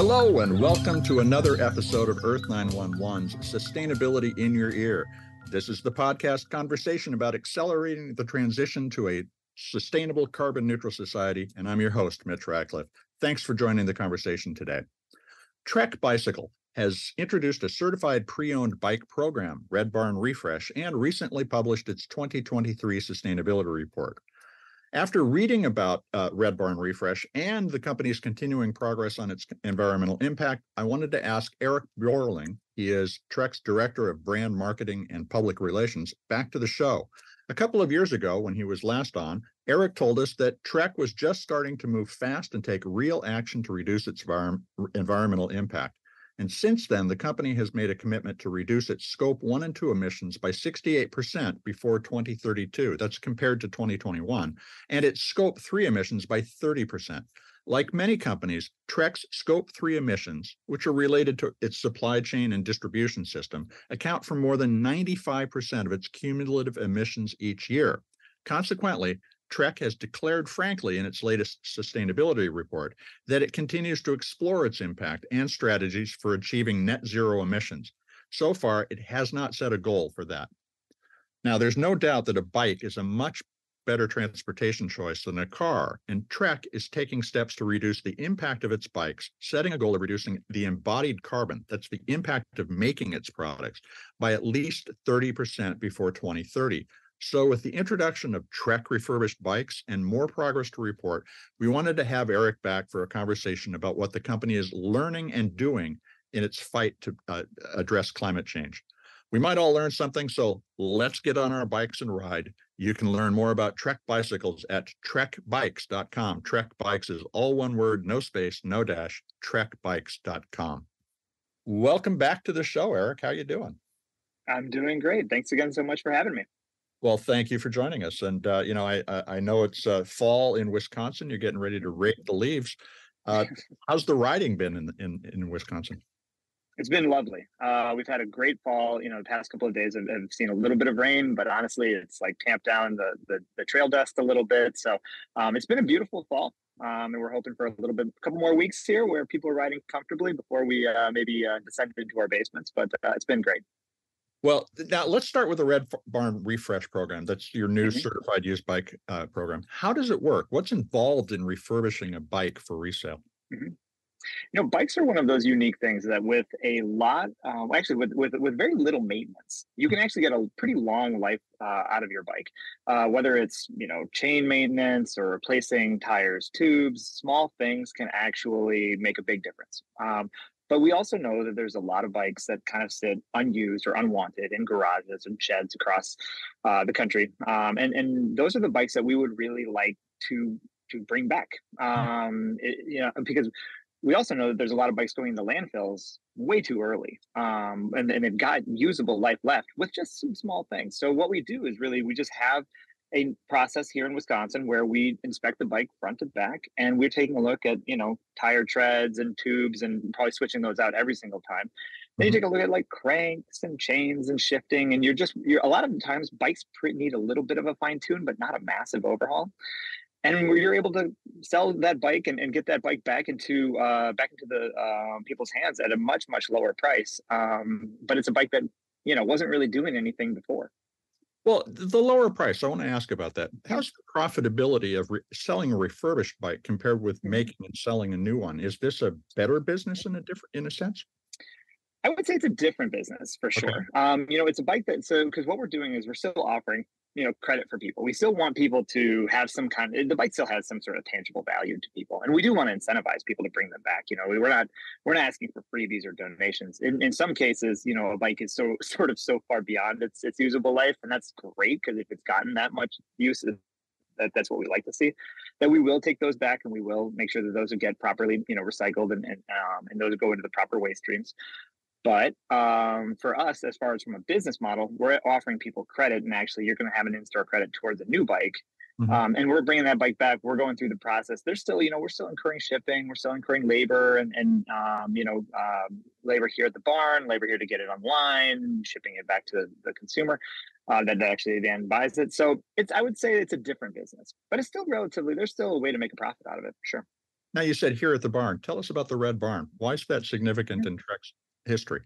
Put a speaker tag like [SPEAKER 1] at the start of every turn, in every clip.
[SPEAKER 1] Hello, and welcome to another episode of Earth911's Sustainability in Your Ear. This is the podcast conversation about accelerating the transition to a sustainable carbon neutral society, and I'm your host, Mitch Ratcliffe. Thanks for joining the conversation today. Trek Bicycle has introduced a certified pre-owned bike program, Red Barn Refresh, and recently published its 2023 sustainability report. After reading about Red Barn Refresh and the company's continuing progress on its environmental impact, I wanted to ask Eric Bjorling, he is Trek's Director of Brand Marketing and Public Relations, back to the show. A couple of years ago, when he was last on, Eric told us that Trek was just starting to move fast and take real action to reduce its environmental impact. And since then, the company has made a commitment to reduce its Scope 1 and 2 emissions by 68% before 2032. That's compared to 2021. And its Scope 3 emissions by 30%. Like many companies, Trek's Scope 3 emissions, which are related to its supply chain and distribution system, account for more than 95% of its cumulative emissions each year. Consequently, Trek has declared frankly in its latest sustainability report that it continues to explore its impact and strategies for achieving net zero emissions. So far, it has not set a goal for that. Now, there's no doubt that a bike is a much better transportation choice than a car, and Trek is taking steps to reduce the impact of its bikes, setting a goal of reducing the embodied carbon, that's the impact of making its products, by at least 30% before 2030. So with the introduction of Trek refurbished bikes and more progress to report, we wanted to have Eric back for a conversation about what the company is learning and doing in its fight to address climate change. We might all learn something, so let's get on our bikes and ride. You can learn more about Trek bicycles at trekbikes.com. Trek Bikes is all one word, no space, no dash, trekbikes.com. Welcome back to the show, Eric. How you doing?
[SPEAKER 2] I'm doing great. Thanks again so much for having me.
[SPEAKER 1] Well, thank you for joining us. And, I know it's fall in Wisconsin. You're getting ready to rake the leaves. How's the riding been in Wisconsin?
[SPEAKER 2] It's been lovely. We've had a great fall. The past couple of days I've seen a little bit of rain, but honestly, it's like tamped down the trail dust a little bit. So it's been a beautiful fall. And we're hoping for a couple more weeks here where people are riding comfortably before we maybe descend into our basements. But it's been great.
[SPEAKER 1] Well, now let's start with the Red Barn Refresh program. That's your new certified used bike program. How does it work? What's involved in refurbishing a bike for resale?
[SPEAKER 2] Bikes are one of those unique things that with a lot, with very little maintenance, you can actually get a pretty long life out of your bike. Whether it's, chain maintenance or replacing tires, tubes, small things can actually make a big difference. But we also know that there's a lot of bikes that kind of sit unused or unwanted in garages and sheds across the country. And those are the bikes that we would really like to bring back. Because we also know that there's a lot of bikes going into landfills way too early. And they've got usable life left with just some small things. So what we do is we just have a process here in Wisconsin where we inspect the bike front to back, and we're taking a look at, tire treads and tubes and probably switching those out every single time. Then you take a look at like cranks and chains and shifting, and you're a lot of the times bikes need a little bit of a fine tune, but not a massive overhaul. And you're able to sell that bike and get that bike back into the people's hands at a much, much lower price. But it's a bike that, wasn't really doing anything before.
[SPEAKER 1] Well, the lower price, I want to ask about that. How's the profitability of selling a refurbished bike compared with making and selling a new one? Is this a better business in a sense?
[SPEAKER 2] I would say it's a different business for sure. Okay. It's a bike because what we're doing is we're still offering, credit for people. We still want people to have the bike still has some sort of tangible value to people. And we do want to incentivize people to bring them back. We're not asking for freebies or donations. In some cases, a bike is so far beyond its usable life. And that's great, because if it's gotten that much use, that's what we like to see, that we will take those back, and we will make sure that those get properly, recycled and those go into the proper waste streams. But for us, as far as from a business model, we're offering people credit, and actually you're going to have an in-store credit towards a new bike. And we're bringing that bike back. We're going through the process. There's still, we're still incurring shipping. We're still incurring labor and labor here at the barn, labor here to get it online, shipping it back to the consumer that actually then buys it. So I would say it's a different business, but it's still there's still a way to make a profit out of it, for sure.
[SPEAKER 1] Now, you said here at the barn. Tell us about the Red Barn. Why is that significant in Trek's history?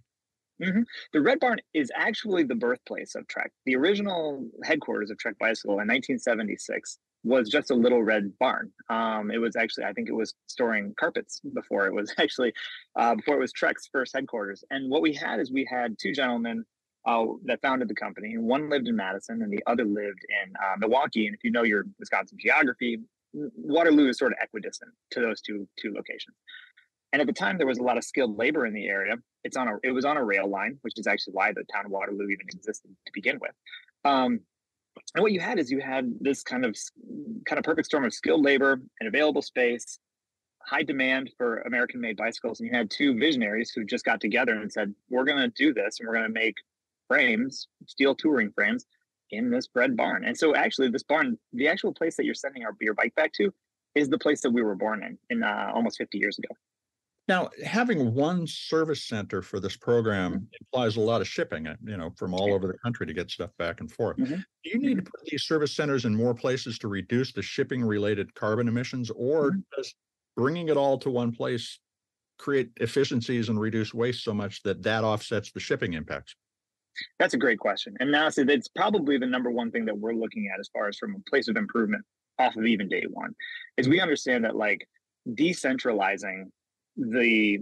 [SPEAKER 2] Mm-hmm. The Red Barn is actually the birthplace of Trek. The original headquarters of Trek Bicycle in 1976 was just a little red barn. It was actually, I think it was storing carpets before it was actually, before it was Trek's first headquarters. And what we had is we had two gentlemen that founded the company. One lived in Madison and the other lived in Milwaukee. And if you know your Wisconsin geography, Waterloo is sort of equidistant to those two locations. And at the time, there was a lot of skilled labor in the area. It was on a rail line, which is actually why the town of Waterloo even existed to begin with. And what you had is you had this kind of perfect storm of skilled labor and available space, high demand for American-made bicycles, and you had two visionaries who just got together and said, "We're going to do this, and we're going to make frames, steel touring frames, in this red barn." And so, actually, this barn, the actual place that you're sending your bike back to, is the place that we were born in almost 50 years ago.
[SPEAKER 1] Now, having one service center for this program implies a lot of shipping, from all over the country to get stuff back and forth.
[SPEAKER 2] Mm-hmm.
[SPEAKER 1] Do you need to put these service centers in more places to reduce the shipping-related carbon emissions, or does bringing it all to one place create efficiencies and reduce waste so much that offsets the shipping impacts?
[SPEAKER 2] That's a great question. And honestly, that's probably the number one thing that we're looking at as far as from a place of improvement off of even day one, is we understand that like decentralizing the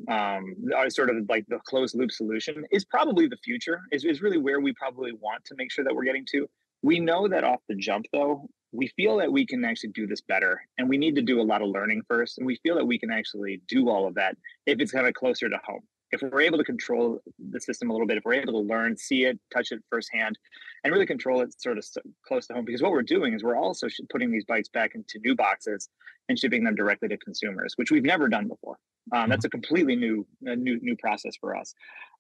[SPEAKER 2] sort of like the closed loop solution is probably the future, is really where we probably want to make sure that we're getting to. We know that off the jump, though, we feel that we can actually do this better, and we need to do a lot of learning first. And we feel that we can actually do all of that if it's kind of closer to home. If we're able to control the system a little bit, if we're able to learn, see it, touch it firsthand, and really control it sort of close to home, because what we're doing is we're also putting these bikes back into new boxes and shipping them directly to consumers, which we've never done before. That's a completely new process for us.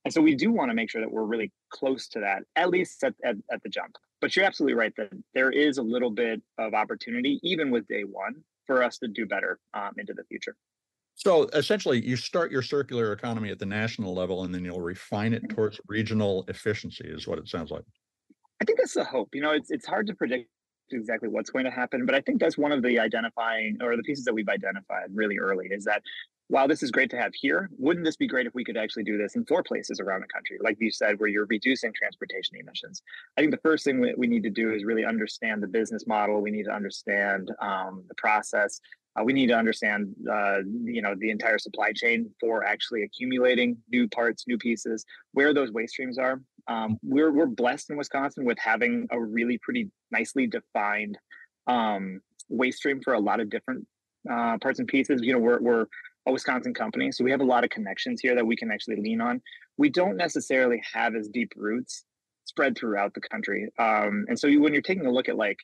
[SPEAKER 2] And so we do want to make sure that we're really close to that, at least at the jump. But you're absolutely right that there is a little bit of opportunity, even with day one, for us to do better into the future.
[SPEAKER 1] So essentially, you start your circular economy at the national level, and then you'll refine it towards regional efficiency, is what it sounds like.
[SPEAKER 2] I think that's the hope. It's hard to predict exactly what's going to happen, but I think that's one of the identifying or the pieces that we've identified really early is that while this is great to have here, wouldn't this be great if we could actually do this in 4 places around the country, like you said, where you're reducing transportation emissions? I think the first thing we need to do is really understand the business model. We need to understand the process. We need to understand, the entire supply chain for actually accumulating new parts, new pieces, where those waste streams are. We're blessed in Wisconsin with having a really pretty nicely defined waste stream for a lot of different parts and pieces. We're a Wisconsin company, so we have a lot of connections here that we can actually lean on. We don't necessarily have as deep roots spread throughout the country, and so when you're taking a look at like,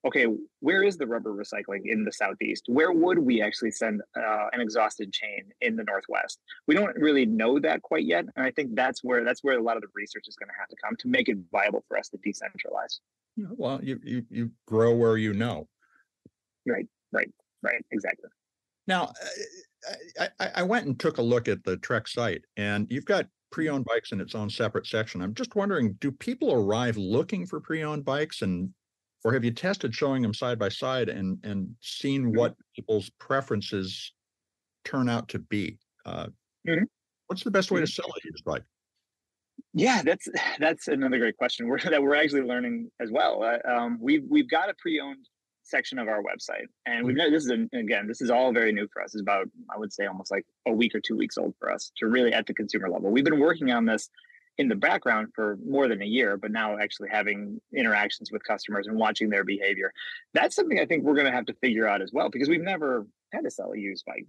[SPEAKER 2] okay, where is the rubber recycling in the Southeast? Where would we actually send an exhausted chain in the Northwest? We don't really know that quite yet, and I think that's where a lot of the research is going to have to come to make it viable for us to decentralize.
[SPEAKER 1] Well, you grow where you know.
[SPEAKER 2] Right, exactly.
[SPEAKER 1] Now, I went and took a look at the Trek site, and you've got pre-owned bikes in its own separate section. I'm just wondering, do people arrive looking for pre-owned bikes, or have you tested showing them side by side and seen what people's preferences turn out to be? What's the best way to sell a used bike?
[SPEAKER 2] Yeah, that's another great question. We're actually learning as well. We've got a pre-owned section of our website, and this is all very new for us. It's about, I would say, almost like a week or 2 weeks old for us to really at the consumer level. We've been working on this in the background for more than a year, but now actually having interactions with customers and watching their behavior. That's something I think we're going to have to figure out as well, because we've never had to sell a used bike.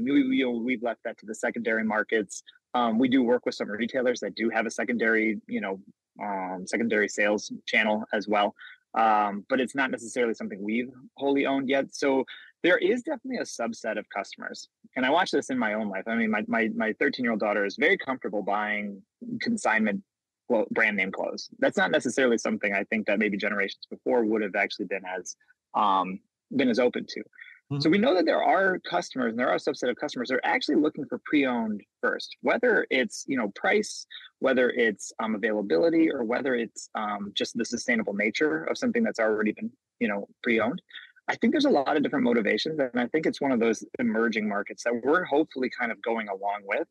[SPEAKER 2] We've left that to the secondary markets. We do work with some retailers that do have a secondary sales channel as well. But it's not necessarily something we've wholly owned yet. So there is definitely a subset of customers. And I watch this in my own life. I mean, my 13-year-old daughter is very comfortable buying consignment brand name clothes. That's not necessarily something I think that maybe generations before would have actually been as open to. So we know that there are customers, and there are a subset of customers that are actually looking for pre-owned first, whether it's price, whether it's availability, or whether it's just the sustainable nature of something that's already been pre-owned. I think there's a lot of different motivations, and I think it's one of those emerging markets that we're hopefully kind of going along with.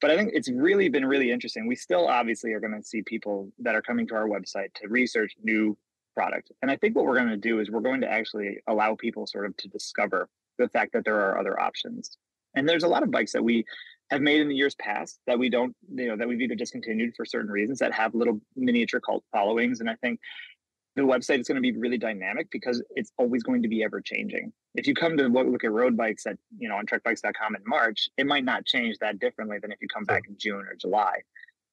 [SPEAKER 2] But I think it's really been really interesting. We still obviously are going to see people that are coming to our website to research new product. And I think what we're going to do is we're going to actually allow people sort of to discover the fact that there are other options. And there's a lot of bikes that we have made in the years past that we don't, that we've either discontinued for certain reasons that have little miniature cult followings. And I think the website is going to be really dynamic because it's always going to be ever changing. If you come to look at road bikes at, on trekbikes.com in March, it might not change that differently than if you come back in June or July.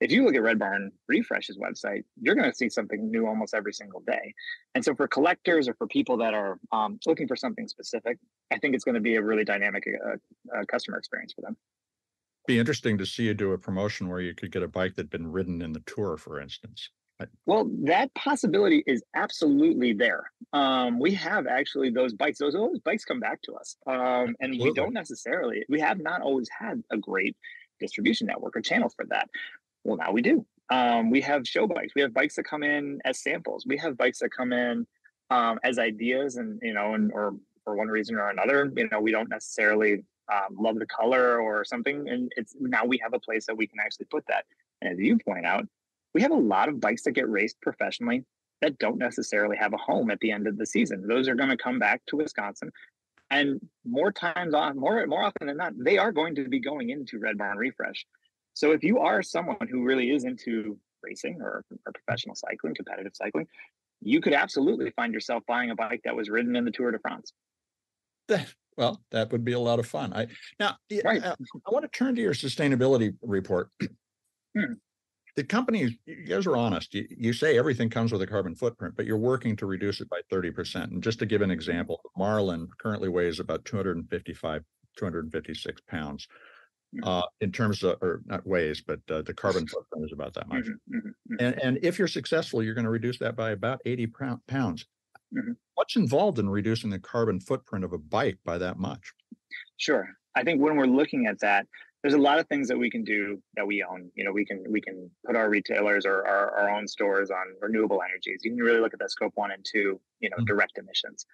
[SPEAKER 2] If you look at Red Barn Refresh's website, you're going to see something new almost every single day. And so for collectors or for people that are looking for something specific, I think it's going to be a really dynamic customer experience for them.
[SPEAKER 1] Be interesting to see you do a promotion where you could get a bike that'd been ridden in the Tour, for instance.
[SPEAKER 2] Well, that possibility is absolutely there. We have actually those bikes. Those bikes come back to us, and we have not always had a great distribution network or channel for that. Well, now we do. We have show bikes. We have bikes that come in as samples. We have bikes that come in as ideas, and or for one reason or another, we don't necessarily love the color or something, and it's now we have a place that we can actually put that. And as you point out, we have a lot of bikes that get raced professionally that don't necessarily have a home at the end of the season. Those are going to come back to Wisconsin, and more often than not, they are going to be going into Red Barn Refresh. So if you are someone who really is into racing or professional cycling, competitive cycling, you could absolutely find yourself buying a bike that was ridden in the Tour de France.
[SPEAKER 1] Well, that would be a lot of fun. I want to turn to your sustainability report. The company, you guys are honest. You say everything comes with a carbon footprint, but you're working to reduce it by 30%. And just to give an example, Marlin currently weighs about 256 pounds. In terms of, or not weighs, but the carbon footprint is about that much. And if you're successful, you're going to reduce that by about 80 pounds. What's involved in reducing the carbon footprint of a bike by that much?
[SPEAKER 2] Sure. I think when we're looking at that, there's a lot of things that we can do that we own. We can put our retailers or our own stores on renewable energies. You can really look at the scope 1 and 2, direct emissions.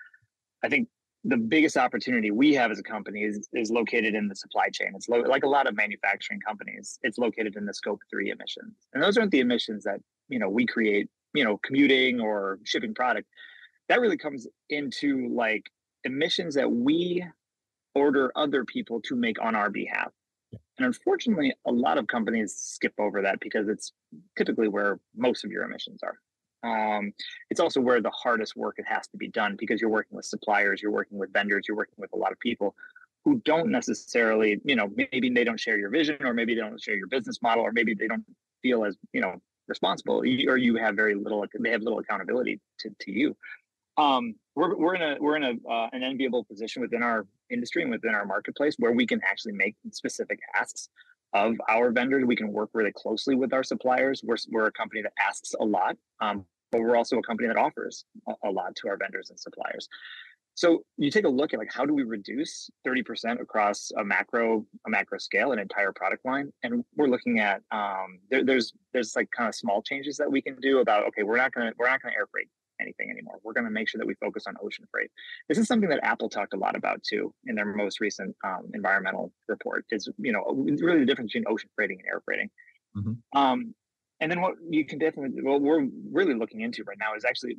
[SPEAKER 2] I think the biggest opportunity we have as a company is located in the supply chain. It's like a lot of manufacturing companies. It's located in the scope 3 emissions. And those aren't the emissions that, we create, commuting or shipping product. That really comes into like emissions that we order other people to make on our behalf. And unfortunately, a lot of companies skip over that because it's typically where most of your emissions are. It's also where the hardest work it has to be done because you're working with suppliers, you're working with vendors, you're working with a lot of people who don't necessarily, maybe they don't share your vision, or maybe they don't share your business model, or maybe they don't feel as, responsible, or you have they have little accountability to you. We're in an enviable position within our industry and within our marketplace where we can actually make specific asks of our vendors. We can work really closely with our suppliers. We're a company that asks a lot, but we're also a company that offers a lot to our vendors and suppliers. So you take a look at like, how do we reduce 30% across a macro scale, an entire product line? And we're looking at there's like kind of small changes that we can do about, okay, we're not gonna air freight anything anymore. We're going to make sure that we focus on ocean freight. This is something that Apple talked a lot about too in their most recent environmental report. Is really the difference between ocean freighting and air freighting. And then what we're really looking into right now is actually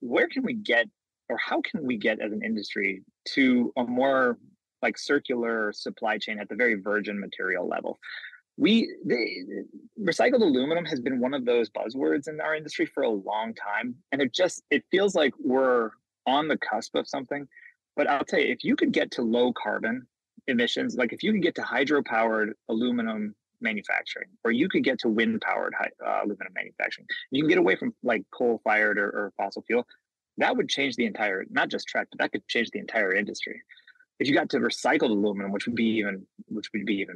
[SPEAKER 2] where can we get, or how can we get as an industry to a more like circular supply chain at the very virgin material level. Recycled aluminum has been one of those buzzwords in our industry for a long time. And it feels like we're on the cusp of something. But I'll tell you, if you could get to low carbon emissions, like if you could get to hydro-powered aluminum manufacturing, or you could get to wind-powered aluminum manufacturing, you can get away from like coal-fired or fossil fuel, that would change the entire, not just Trek, but that could change the entire industry. If you got to recycled aluminum, which would be even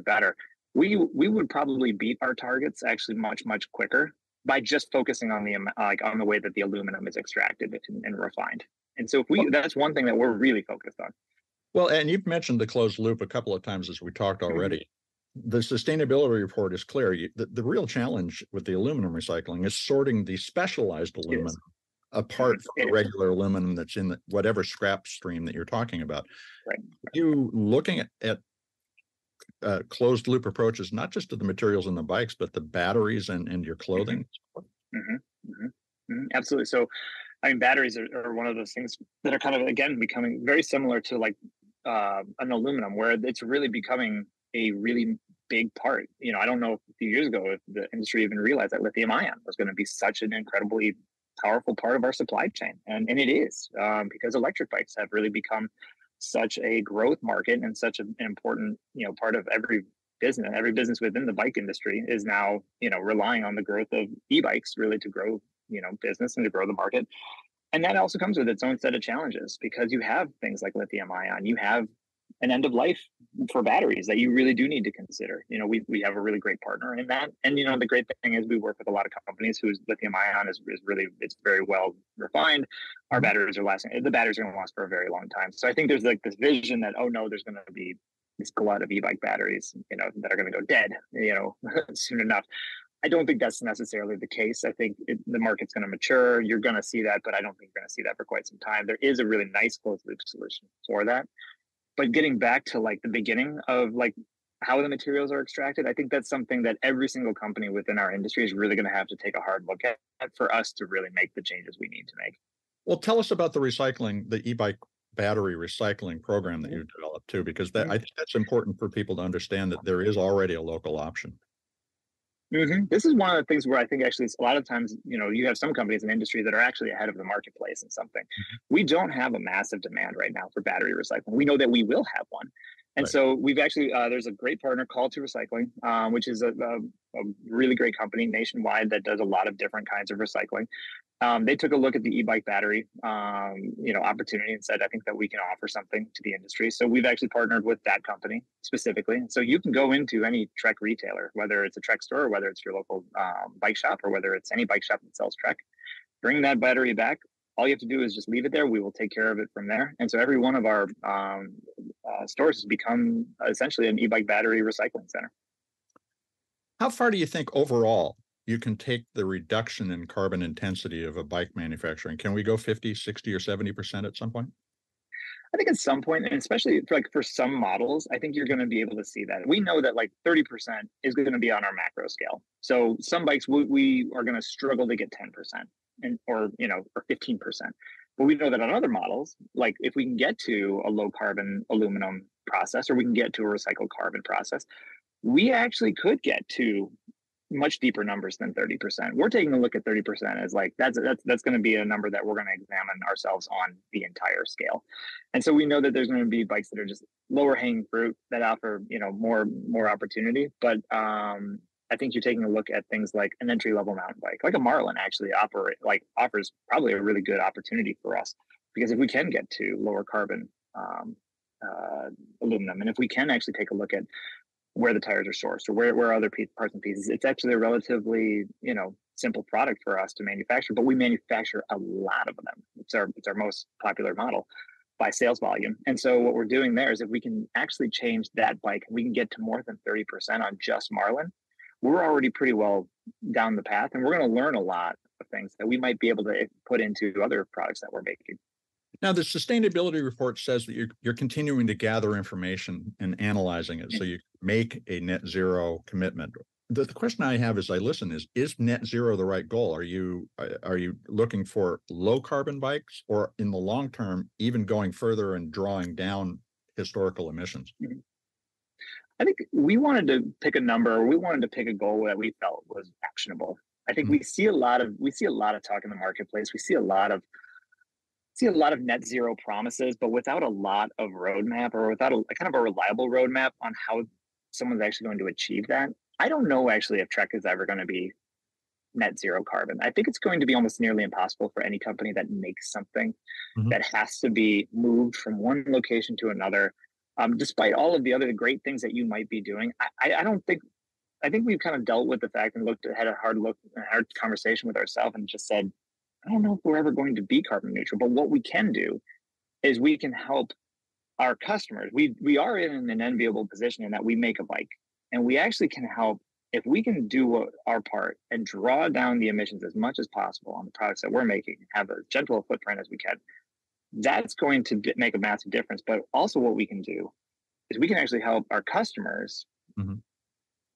[SPEAKER 2] better, we would probably beat our targets actually much quicker by just focusing on the way that the aluminum is extracted and refined. And so that's one thing that we're really focused on.
[SPEAKER 1] Well, and you've mentioned the closed loop a couple of times as we talked already. The sustainability report is clear. The real challenge with the aluminum recycling is sorting the specialized aluminum apart from the regular aluminum that's in whatever scrap stream that you're talking about.
[SPEAKER 2] Right.
[SPEAKER 1] Are you looking at closed loop approaches, not just to the materials in the bikes, but the batteries and your clothing?
[SPEAKER 2] Absolutely. So, I mean, batteries are one of those things that are kind of, again, becoming very similar to like an aluminum, where it's really becoming a really big part. I don't know if a few years ago if the industry even realized that lithium ion was going to be such an incredibly powerful part of our supply chain. And it is, because electric bikes have really become such a growth market and such an important, part of every business within the bike industry is now, relying on the growth of e-bikes really to grow, business and to grow the market. And that also comes with its own set of challenges, because you have things like lithium ion, you have an end of life for batteries that you really do need to consider. We have a really great partner in that. And, the great thing is we work with a lot of companies whose lithium ion is really, it's very well refined. Our batteries are lasting, the batteries are going to last for a very long time. So I think there's like this vision that, oh no, there's going to be this glut of e-bike batteries, that are going to go dead, soon enough. I don't think that's necessarily the case. I think the market's going to mature. You're going to see that, but I don't think you're going to see that for quite some time. There is a really nice closed loop solution for that. But getting back to like the beginning of like how the materials are extracted, I think that's something that every single company within our industry is really going to have to take a hard look at for us to really make the changes we need to make.
[SPEAKER 1] Well, tell us about the e-bike battery recycling program that you developed too, because I think that's important for people to understand that there is already a local option.
[SPEAKER 2] This is one of the things where I think actually a lot of times, you have some companies in industry that are actually ahead of the marketplace in something. We don't have a massive demand right now for battery recycling. We know that we will have one. And so we've actually, there's a great partner, Call to Recycling, which is a really great company nationwide that does a lot of different kinds of recycling. They took a look at the e-bike battery, opportunity and said, I think that we can offer something to the industry. So we've actually partnered with that company specifically. So you can go into any Trek retailer, whether it's a Trek store, or whether it's your local bike shop, or whether it's any bike shop that sells Trek, bring that battery back. All you have to do is just leave it there. We will take care of it from there. And so every one of our stores has become essentially an e-bike battery recycling center.
[SPEAKER 1] How far do you think overall you can take the reduction in carbon intensity of a bike manufacturing? Can we go 50, 60, or 70% at some point?
[SPEAKER 2] I think at some point, and especially for some models, I think you're going to be able to see that. We know that like 30% is going to be on our macro scale. So some bikes we are going to struggle to get 10% or 15%. But we know that on other models, like if we can get to a low carbon aluminum process, or we can get to a recycled carbon process, we actually could get to much deeper numbers than 30%. We're taking a look at 30% as like that's going to be a number that we're going to examine ourselves on the entire scale. And so we know that there's going to be bikes that are just lower hanging fruit that offer more opportunity. But I think you're taking a look at things like an entry level mountain bike, like a Marlin, actually offers probably a really good opportunity for us, because if we can get to lower carbon aluminum, and if we can actually take a look at where the tires are sourced, or where other parts and pieces, it's actually a relatively simple product for us to manufacture, but we manufacture a lot of them. It's our most popular model by sales volume. And so what we're doing there is, if we can actually change that bike, we can get to more than 30% on just Marlin, we're already pretty well down the path, and we're going to learn a lot of things that we might be able to put into other products that we're making.
[SPEAKER 1] Now, the sustainability report says that you're continuing to gather information and analyzing it so you make a net zero commitment. The question I have as I listen is net zero the right goal? Are you looking for low carbon bikes, or in the long term, even going further and drawing down historical emissions?
[SPEAKER 2] I think we wanted to pick a number. We wanted to pick a goal that we felt was actionable. I think we see a lot of talk in the marketplace. We see a lot of net zero promises, but without a lot of roadmap, or without a kind of a reliable roadmap on how someone's actually going to achieve that. I don't know actually if Trek is ever going to be net zero carbon. I think it's going to be almost nearly impossible for any company that makes something that has to be moved from one location to another. Despite all of the other great things that you might be doing, I think we've kind of dealt with the fact and had a hard conversation with ourselves and just said, I don't know if we're ever going to be carbon neutral, but what we can do is we can help our customers. We are in an enviable position in that we make a bike, and we actually can help if we can do our part and draw down the emissions as much as possible on the products that we're making, have as gentle a footprint as we can, that's going to make a massive difference. But also, what we can do is we can actually help our customers
[SPEAKER 1] Mhm.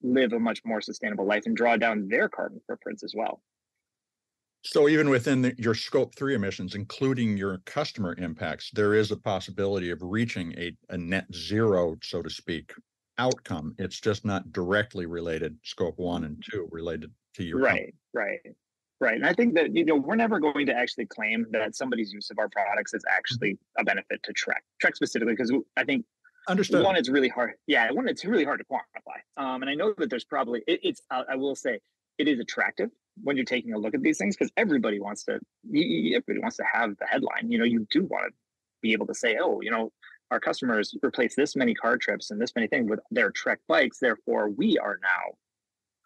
[SPEAKER 2] live a much more sustainable life and draw down their carbon footprints as well.
[SPEAKER 1] So even within your scope 3 emissions, including your customer impacts, there is a possibility of reaching a net zero, so to speak, outcome. It's just not directly related, scope 1 and 2, related to your company.
[SPEAKER 2] Right. And I think that, we're never going to actually claim that somebody's use of our products is actually a benefit to Trek specifically, because I think
[SPEAKER 1] Understood.
[SPEAKER 2] one, it's really hard. Yeah, one, it's really hard to quantify. And I know that there's probably I will say it is attractive when you're taking a look at these things, because everybody wants to have the headline. You do want to be able to say, oh, our customers replace this many car trips and this many things with their Trek bikes, therefore we are now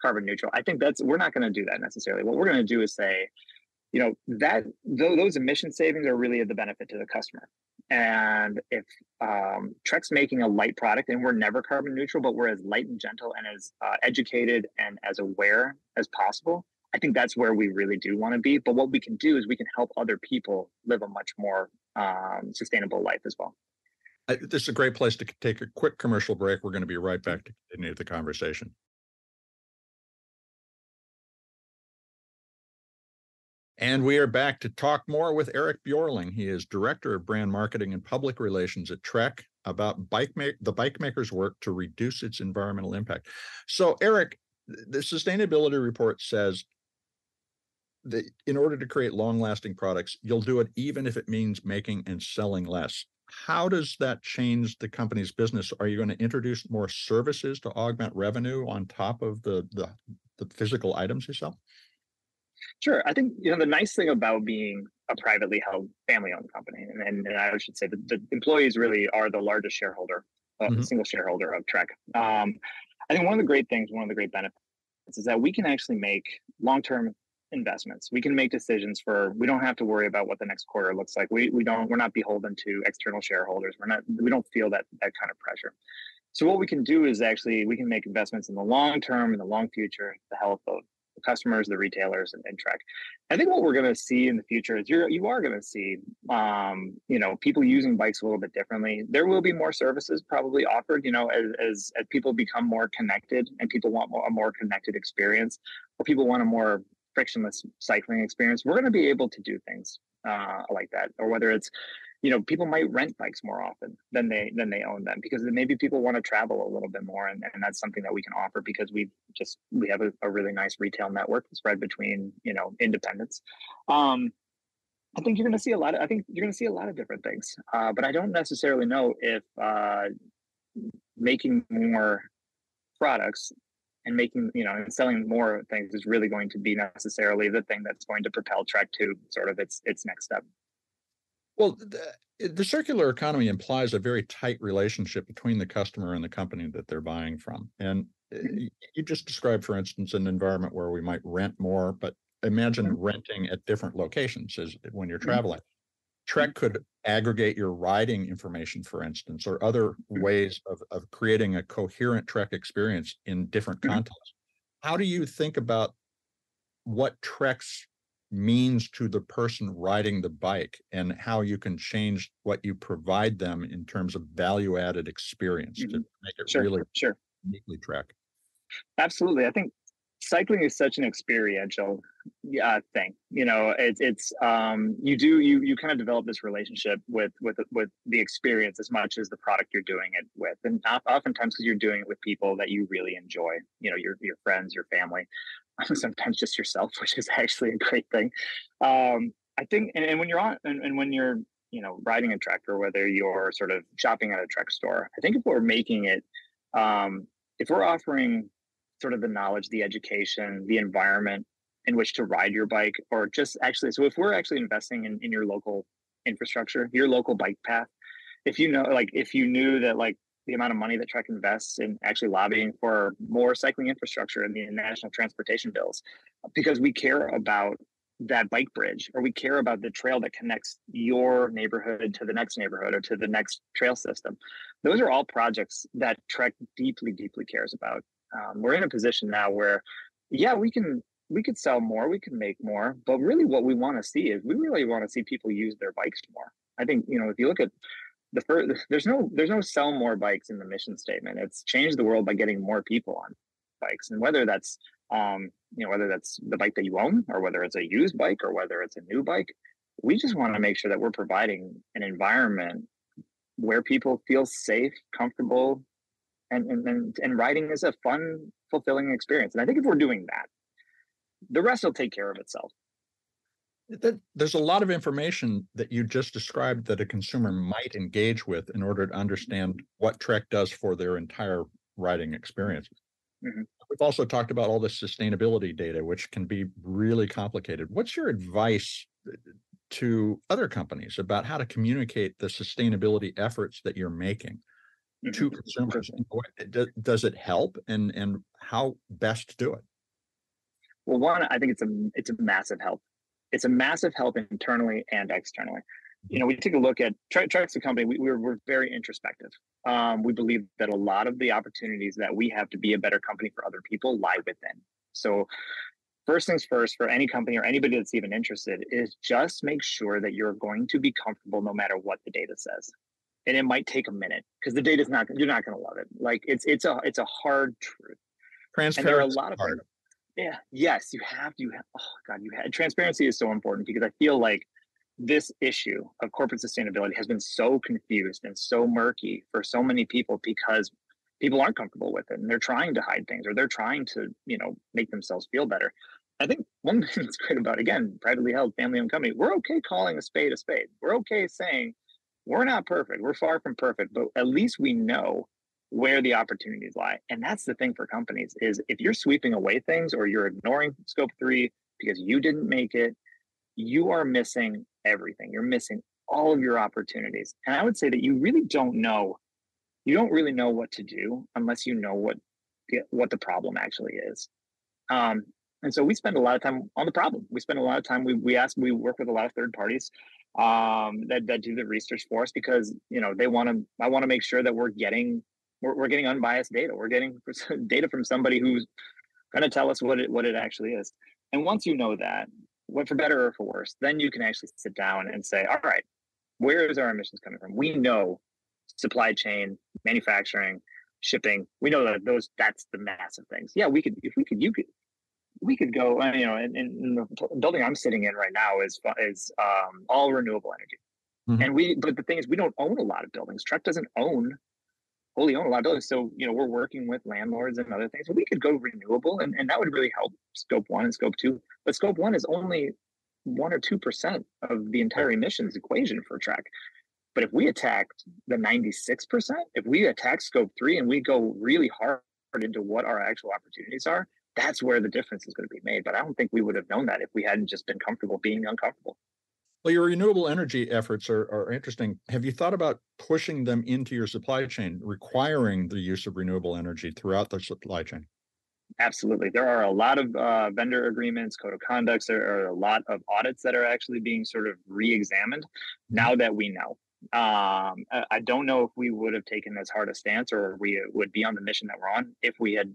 [SPEAKER 2] carbon neutral. I think we're not going to do that necessarily. What we're going to do is say, that those emission savings are really the benefit to the customer. And if Trek's making a light product, and we're never carbon neutral, but we're as light and gentle and as educated and as aware as possible, I think that's where we really do want to be. But what we can do is we can help other people live a much more sustainable life as well.
[SPEAKER 1] This is a great place to take a quick commercial break. We're going to be right back to continue the conversation. And we are back to talk more with Eric Bjorling. He is Director of Brand Marketing and Public Relations at Trek, about the bike maker's work to reduce its environmental impact. So, Eric, the sustainability report says that in order to create long-lasting products, you'll do it even if it means making and selling less. How does that change the company's business? Are you going to introduce more services to augment revenue on top of the physical items you sell?
[SPEAKER 2] Sure. I think, the nice thing about being a privately held family-owned company, and I should say that the employees really are the largest shareholder, single shareholder of Trek. I think one of the great benefits is that we can actually make long-term investments. We can make decisions we don't have to worry about what the next quarter looks like. We're not beholden to external shareholders. We don't feel that kind of pressure. So what we can do is actually we can make investments in the long term, in the long future, the health of the customers, the retailers, and Trek. I think what we're going to see in the future is you are going to see people using bikes a little bit differently. There will be more services probably offered, as people become more connected and people want a more connected experience, or people want a more frictionless cycling experience. We're going to be able to do things like that, or whether it's people might rent bikes more often than they own them, because maybe people want to travel a little bit more, and that's something that we can offer because we have a really nice retail network spread between independents. I think you're going to see a lot of different things, but I don't necessarily know if making more products and and selling more things is really going to be necessarily the thing that's going to propel Trek to sort of its next step.
[SPEAKER 1] Well, the circular economy implies a very tight relationship between the customer and the company that they're buying from. And you just described, for instance, an environment where we might rent more, but imagine renting at different locations when you're traveling. Trek could aggregate your riding information, for instance, or other ways of creating a coherent Trek experience in different contexts. How do you think about what Trek's means to the person riding the bike, and how you can change what you provide them in terms of value-added experience to make it really uniquely Trek?
[SPEAKER 2] Absolutely. I think cycling is such an experiential thing. It's you kind of develop this relationship with the experience as much as the product you're doing it with, and oftentimes because you're doing it with people that you really enjoy. Your friends, your family, sometimes just yourself, which is actually a great thing. I think, and when you're riding a Trek, or whether you're sort of shopping at a Trek store, I think if we're making it, if we're offering sort of the knowledge, the education, the environment in which to ride your bike, or just actually, so if we're actually investing in your local infrastructure, your local bike path, if you knew that the amount of money that Trek invests in actually lobbying for more cycling infrastructure in the national transportation bills, because we care about that bike bridge, or we care about the trail that connects your neighborhood to the next neighborhood or to the next trail system. Those are all projects that Trek deeply, deeply cares about. we're in a position now where, yeah, we could sell more, we can make more, but really what we want to see is we really want to see people use their bikes more. I think, if you look at the first, there's no sell more bikes in the mission statement. It's change the world by getting more people on bikes, and whether that's the bike that you own, or whether it's a used bike, or whether it's a new bike, we just want to make sure that we're providing an environment where people feel safe, comfortable, and riding is a fun, fulfilling experience. And I think if we're doing that, the rest will take care of itself.
[SPEAKER 1] There's a lot of information that you just described that a consumer might engage with in order to understand what Trek does for their entire riding experience. Mm-hmm. We've also talked about all the sustainability data, which can be really complicated. What's your advice to other companies about how to communicate the sustainability efforts that you're making to consumers? Does it help, and how best to do it?
[SPEAKER 2] Well, one, I think it's a massive help. It's a massive help internally and externally. We take a look at Trek's a company. We're very introspective. We believe that a lot of the opportunities that we have to be a better company for other people lie within. So first things first, for any company or anybody that's even interested, is just make sure that you're going to be comfortable no matter what the data says. And it might take a minute, because the data's you're not going to love it. Like it's a hard truth.
[SPEAKER 1] Transparency.
[SPEAKER 2] And there are a lot of things. Yeah. Yes, you have to. Transparency is so important, because I feel like this issue of corporate sustainability has been so confused and so murky for so many people, because people aren't comfortable with it, and they're trying to hide things, or they're trying to, make themselves feel better. I think one thing that's great about, again, privately held, family-owned company, we're okay calling a spade a spade. We're okay saying we're not perfect. We're far from perfect, but at least we know where the opportunities lie. And that's the thing for companies, is if you're sweeping away things, or you're ignoring scope 3 because you didn't make it, you are missing everything. You're missing all of your opportunities. And I would say that you don't really know what to do unless you know what the problem actually is. And so we spend a lot of time on the problem. We spend a lot of time, we work with a lot of third parties that do the research for us, because I want to make sure that we're getting unbiased data. We're getting data from somebody who's going to tell us what it actually is. And once you know that, what, for better or for worse, then you can actually sit down and say, all right, where is our emissions coming from? We know supply chain, manufacturing, shipping. We know that that's the massive things. Yeah, we could go. In the building I'm sitting in right now is all renewable energy. Mm-hmm. But the thing is, we don't own a lot of buildings. Trek doesn't wholly own a lot of buildings. So, we're working with landlords and other things. So we could go renewable, and that would really help scope 1 and scope 2. But scope 1 is only 1 or 2% of the entire emissions equation for Trek. But if we attacked the 96%, if we attack scope 3 and we go really hard into what our actual opportunities are, that's where the difference is going to be made. But I don't think we would have known that if we hadn't just been comfortable being uncomfortable.
[SPEAKER 1] Well, your renewable energy efforts are interesting. Have you thought about pushing them into your supply chain, requiring the use of renewable energy throughout the supply chain?
[SPEAKER 2] Absolutely. There are a lot of vendor agreements, code of conducts. There are a lot of audits that are actually being sort of re-examined now that we know. I don't know if we would have taken as hard a stance, or we would be on the mission that we're on, if we had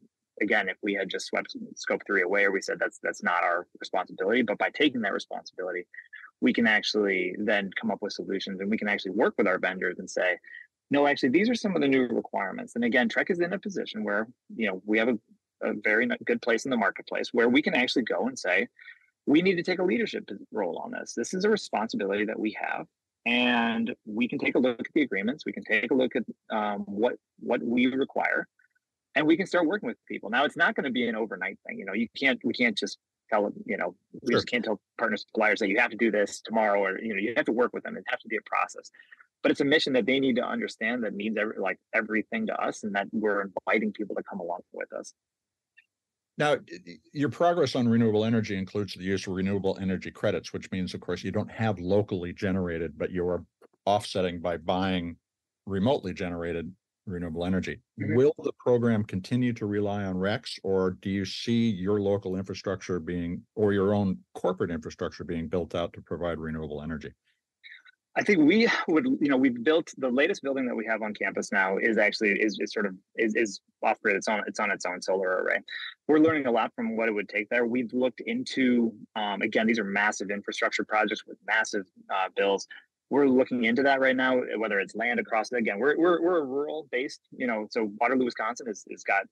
[SPEAKER 2] just swept scope 3 away, or we said that's not our responsibility. But by taking that responsibility, we can actually then come up with solutions, and we can actually work with our vendors and say, no, actually, these are some of the new requirements. And again, Trek is in a position where, we have a very good place in the marketplace where we can actually go and say, we need to take a leadership role on this. This is a responsibility that we have. And we can take a look at the agreements. We can take a look at what we require, and we can start working with people. Now, it's not going to be an overnight thing. We can't just tell them, we just can't tell partners, suppliers that you have to do this tomorrow, or, you have to work with them. It has to be a process. But it's a mission that they need to understand, that means everything to us, and that we're inviting people to come along with us.
[SPEAKER 1] Now, your progress on renewable energy includes the use of renewable energy credits, which means, of course, you don't have locally generated, but you are offsetting by buying remotely generated renewable energy. Mm-hmm. Will the program continue to rely on RECs, or do you see your local infrastructure or your own corporate infrastructure being built out to provide renewable energy?
[SPEAKER 2] I think we would, we've built the latest building that we have on campus now is actually is sort of is off grid. It's on its own solar array. We're learning a lot from what it would take there. We've looked into again, these are massive infrastructure projects with massive bills. We're looking into that right now, whether it's land across it. Again, we're a rural based, so Waterloo, Wisconsin is got,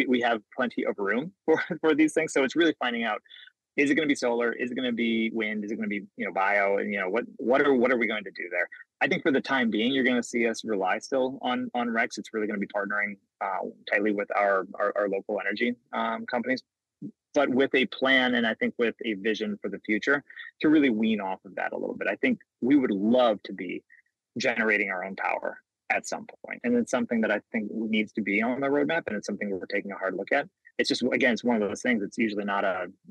[SPEAKER 2] we have plenty of room for these things. So it's really finding out, is it going to be solar? Is it going to be wind? Is it going to be, bio? And what are we going to do there? I think for the time being, you're going to see us rely still on RECs. It's really going to be partnering tightly with our local energy companies, but with a plan, and I think with a vision for the future to really wean off of that a little bit. I think we would love to be generating our own power at some point, and it's something that I think needs to be on the roadmap, and it's something we're taking a hard look at. It's just, again, it's one of those things. It's usually not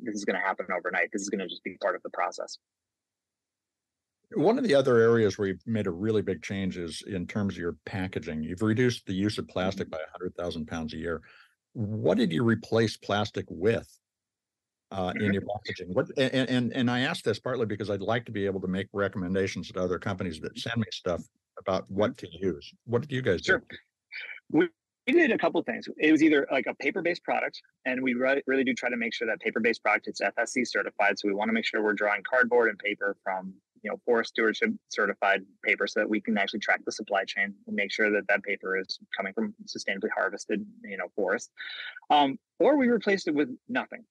[SPEAKER 2] this is going to happen overnight. This is going to just be part of the process.
[SPEAKER 1] One of the other areas where you've made a really big change is in terms of your packaging. You've reduced the use of plastic by 100,000 pounds a year. What did you replace plastic with in your packaging? And I ask this partly because I'd like to be able to make recommendations to other companies that send me stuff about what to use. What did you guys do?
[SPEAKER 2] We did a couple of things. It was either like a paper-based product, and we really do try to make sure that paper-based product is FSC certified. So we want to make sure we're drawing cardboard and paper from, forest stewardship certified paper, so that we can actually track the supply chain and make sure that that paper is coming from sustainably harvested, forest. Or we replaced it with nothing.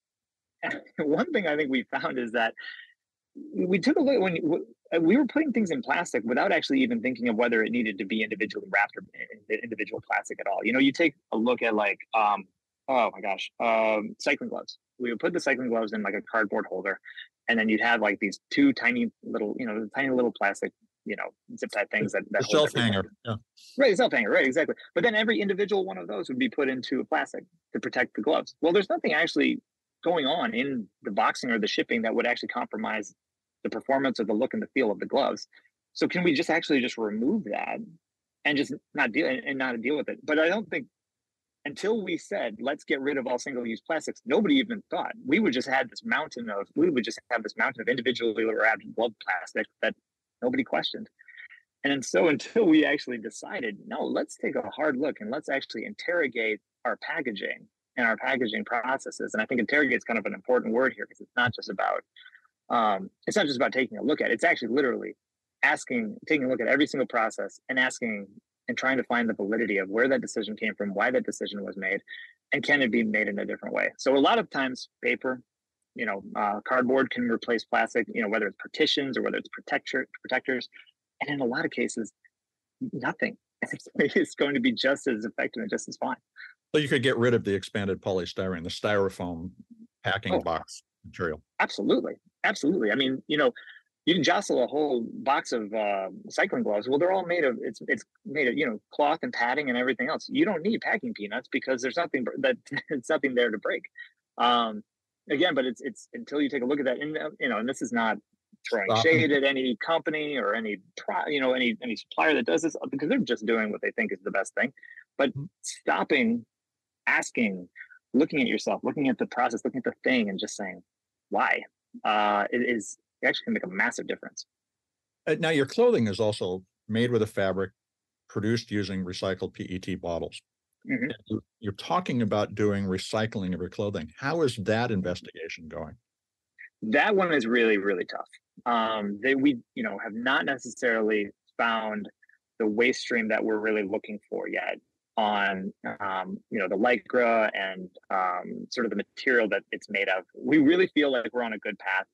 [SPEAKER 2] And one thing I think we found is that we took a look when we were putting things in plastic without actually even thinking of whether it needed to be individually wrapped or individual plastic at all. You take a look at like, oh my gosh, cycling gloves. We would put the cycling gloves in like a cardboard holder, and then you'd have like these two tiny little plastic, zip tie things that
[SPEAKER 1] self hanger. Yeah.
[SPEAKER 2] Right, self hanger, right, exactly. But then every individual one of those would be put into a plastic to protect the gloves. Well, there's nothing actually going on in the boxing or the shipping that would actually compromise the performance or the look and the feel of the gloves. So can we just remove that and just not deal with it? But I don't think, until we said, let's get rid of all single-use plastics, nobody even thought. We would just have this mountain of individually wrapped glove plastic that nobody questioned. And so until we actually decided, no, let's take a hard look and let's actually interrogate our packaging and our packaging processes. And I think interrogate is kind of an important word here, because it's not just about taking a look at it. It's actually literally taking a look at every single process and asking and trying to find the validity of where that decision came from, why that decision was made, and can it be made in a different way. So a lot of times paper, cardboard can replace plastic, whether it's partitions or whether it's protectors. And in a lot of cases, nothing. It's going to be just as effective and just as fine.
[SPEAKER 1] So you could get rid of the expanded polystyrene, the styrofoam packing box material.
[SPEAKER 2] Absolutely. I mean, you can jostle a whole box of cycling gloves. Well, they're all made of cloth and padding and everything else. You don't need packing peanuts because there's nothing it's nothing there to break. Again, but it's until you take a look at that, and this is not throwing shade at any company or any supplier that does this, because they're just doing what they think is the best thing. But stopping, asking, looking at yourself, looking at the process, looking at the thing, and just saying why, it actually can make a massive difference.
[SPEAKER 1] Now, your clothing is also made with a fabric produced using recycled PET bottles. Mm-hmm. You're talking about doing recycling of your clothing. How is that investigation going?
[SPEAKER 2] That one is really, really tough. We have not necessarily found the waste stream that we're really looking for yet on, the lycra and sort of the material that it's made of. We really feel like we're on a good path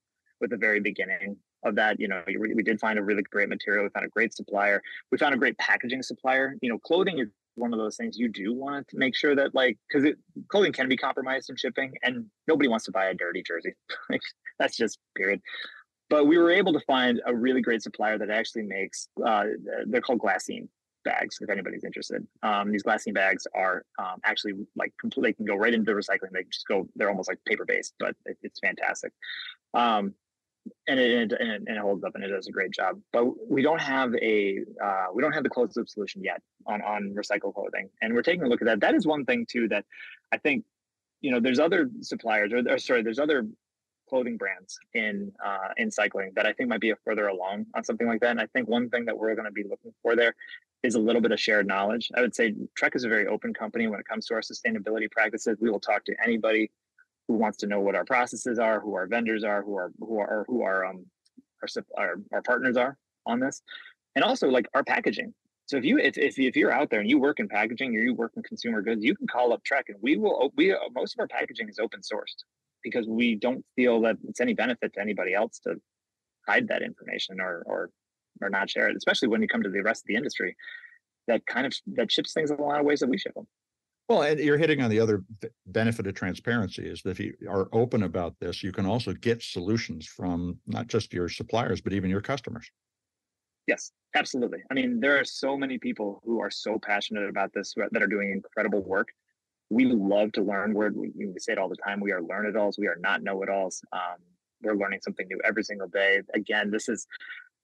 [SPEAKER 2] with the very beginning of that. We did find a really great material. We found a great supplier. We found a great packaging supplier. Clothing is one of those things you do want to make sure that, because clothing can be compromised in shipping, and nobody wants to buy a dirty jersey. That's just period. But we were able to find a really great supplier that actually makes, they're called glassine bags, if anybody's interested. These glassine bags are actually completely, they can go right into the recycling. They're almost like paper-based, but it's fantastic. And it holds up and it does a great job. But we don't have the closed loop solution yet on recycled clothing, and we're taking a look at that. That is one thing too that I think there's other suppliers there's other clothing brands in cycling that I think might be a further along on something like that. And I think one thing that we're going to be looking for there is a little bit of shared knowledge. I would say Trek is a very open company when it comes to our sustainability practices. We will talk to anybody who wants to know what our processes are, who our vendors are, who our partners are on this, and also like our packaging. So if you're out there and you work in packaging or you work in consumer goods, you can call up Trek, and we most of our packaging is open sourced because we don't feel that it's any benefit to anybody else to hide that information or not share it, especially when you come to the rest of the industry that ships things in a lot of ways that we ship them.
[SPEAKER 1] Well, and you're hitting on the other benefit of transparency is that if you are open about this, you can also get solutions from not just your suppliers, but even your customers.
[SPEAKER 2] Yes, absolutely. I mean, there are so many people who are so passionate about this that are doing incredible work. We love to learn. We say it all the time. We are learn-it-alls. We are not know-it-alls. We're learning something new every single day. Again,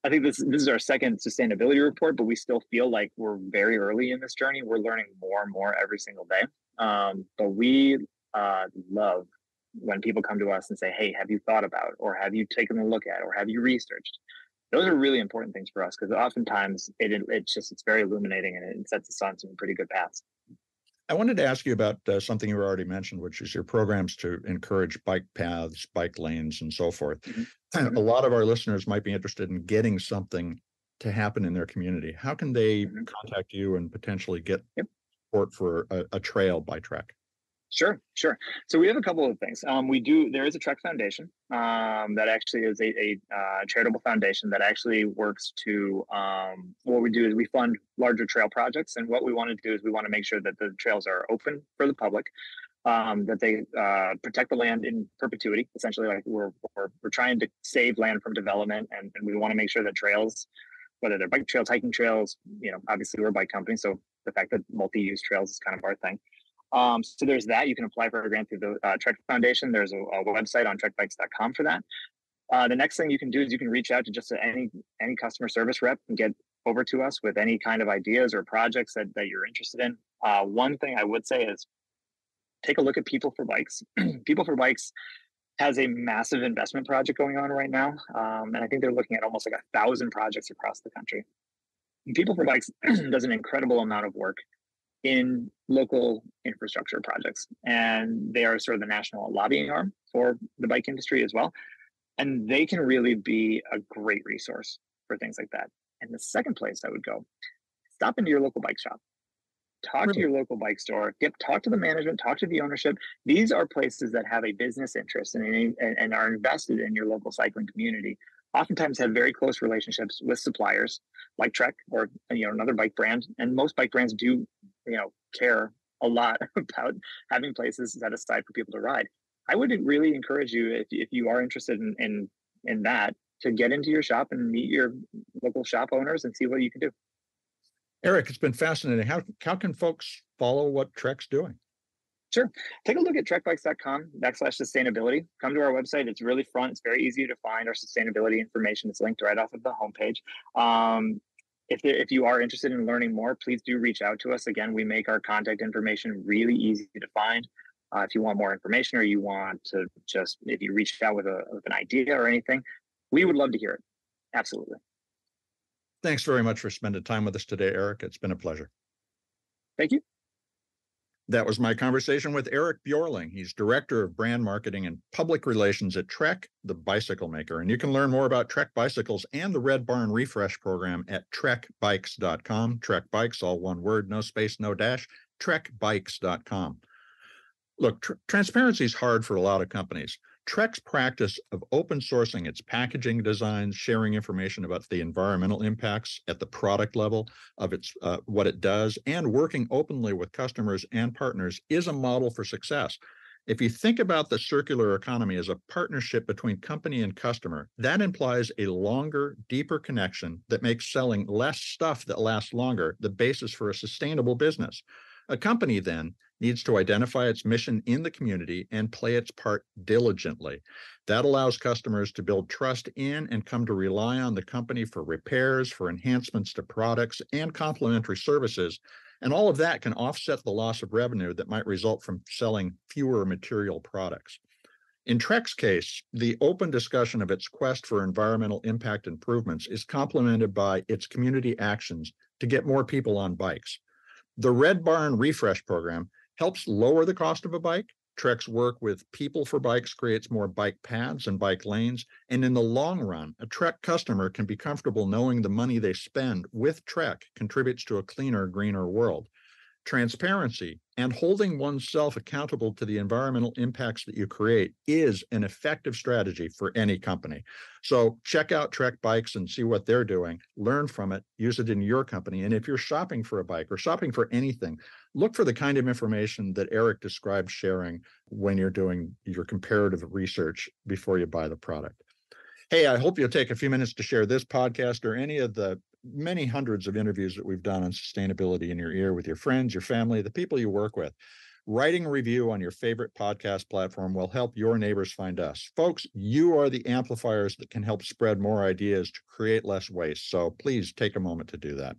[SPEAKER 2] I think this is our second sustainability report, but we still feel like we're very early in this journey. We're learning more and more every single day. But we love when people come to us and say, "Hey, have you thought about, or have you taken a look at, or have you researched?" Those are really important things for us because oftentimes it's very illuminating and it sets us on some pretty good paths.
[SPEAKER 1] I wanted to ask you about something you already mentioned, which is your programs to encourage bike paths, bike lanes, and so forth.
[SPEAKER 2] Mm-hmm.
[SPEAKER 1] A lot of our listeners might be interested in getting something to happen in their community. How can they contact you and potentially get support for a trail by Trek?
[SPEAKER 2] Sure. So we have a couple of things. There is a Trek Foundation that actually is a charitable foundation that actually works to, what we do is we fund larger trail projects. And what we want to do is we want to make sure that the trails are open for the public, that they protect the land in perpetuity. Essentially, like we're trying to save land from development, and we want to make sure that trails, whether they're bike trails, hiking trails, obviously we're a bike company, so the fact that multi-use trails is kind of our thing. So there's that. You can apply for a grant through the Trek Foundation. There's a website on trekbikes.com for that. The next thing you can do is you can reach out to just any customer service rep and get over to us with any kind of ideas or projects that you're interested in. One thing I would say is take a look at People for Bikes. People for Bikes has a massive investment project going on right now. And I think they're looking at almost like 1,000 projects across the country. And People for Bikes does an incredible amount of work in local infrastructure projects. And they are sort of the national lobbying arm for the bike industry as well. And they can really be a great resource for things like that. And the second place I would go, stop into your local bike shop. Talk to your local bike store, talk to the management, talk to the ownership. These are places that have a business interest and are invested in your local cycling community. Oftentimes have very close relationships with suppliers like Trek or another bike brand. And most bike brands do care a lot about having places set aside for people to ride. I would really encourage you, if you are interested in that, to get into your shop and meet your local shop owners and see what you can do.
[SPEAKER 1] Eric, it's been fascinating. How can folks follow what Trek's doing?
[SPEAKER 2] Sure. Take a look at trekbikes.com/sustainability. Come to our website. It's really fun. It's very easy to find our sustainability information. It's linked right off of the homepage. If you are interested in learning more, please do reach out to us. Again, we make our contact information really easy to find. If you want more information or you want to if you reach out with an idea or anything, we would love to hear it. Absolutely.
[SPEAKER 1] Thanks very much for spending time with us today, Eric. It's been a pleasure.
[SPEAKER 2] Thank you.
[SPEAKER 1] That was my conversation with Eric Bjorling. He's Director of Brand Marketing and Public Relations at Trek, the bicycle maker. And you can learn more about Trek bicycles and the Red Barn Refresh program at trekbikes.com. Trek Bikes, all one word, no space, no dash, trekbikes.com. Look, transparency is hard for a lot of companies. Trek's practice of open sourcing its packaging designs, sharing information about the environmental impacts at the product level of its what it does, and working openly with customers and partners is a model for success. If you think about the circular economy as a partnership between company and customer, that implies a longer, deeper connection that makes selling less stuff that lasts longer the basis for a sustainable business. A company then needs to identify its mission in the community and play its part diligently. That allows customers to build trust in and come to rely on the company for repairs, for enhancements to products, and complementary services. And all of that can offset the loss of revenue that might result from selling fewer material products. In Trek's case, the open discussion of its quest for environmental impact improvements is complemented by its community actions to get more people on bikes. The Red Barn Refresh Program helps lower the cost of a bike. Trek's work with People for Bikes creates more bike paths and bike lanes. And in the long run, a Trek customer can be comfortable knowing the money they spend with Trek contributes to a cleaner, greener world. Transparency and holding oneself accountable to the environmental impacts that you create is an effective strategy for any company. So check out Trek Bikes and see what they're doing, learn from it, use it in your company. And if you're shopping for a bike or shopping for anything, look for the kind of information that Eric described sharing when you're doing your comparative research before you buy the product. Hey, I hope you'll take a few minutes to share this podcast or any of the many hundreds of interviews that we've done on sustainability in your ear with your friends, your family, the people you work with. Writing a review on your favorite podcast platform will help your neighbors find us. Folks, you are the amplifiers that can help spread more ideas to create less waste. So please take a moment to do that.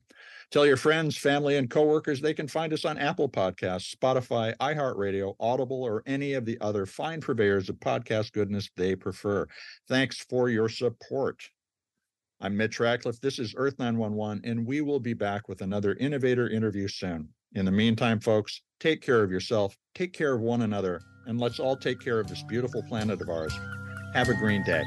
[SPEAKER 1] Tell your friends, family, and coworkers they can find us on Apple Podcasts, Spotify, iHeartRadio, Audible, or any of the other fine purveyors of podcast goodness they prefer. Thanks for your support. I'm Mitch Ratcliffe. This is Earth 911, and we will be back with another innovator interview soon. In the meantime, folks, take care of yourself, take care of one another, and let's all take care of this beautiful planet of ours. Have a green day.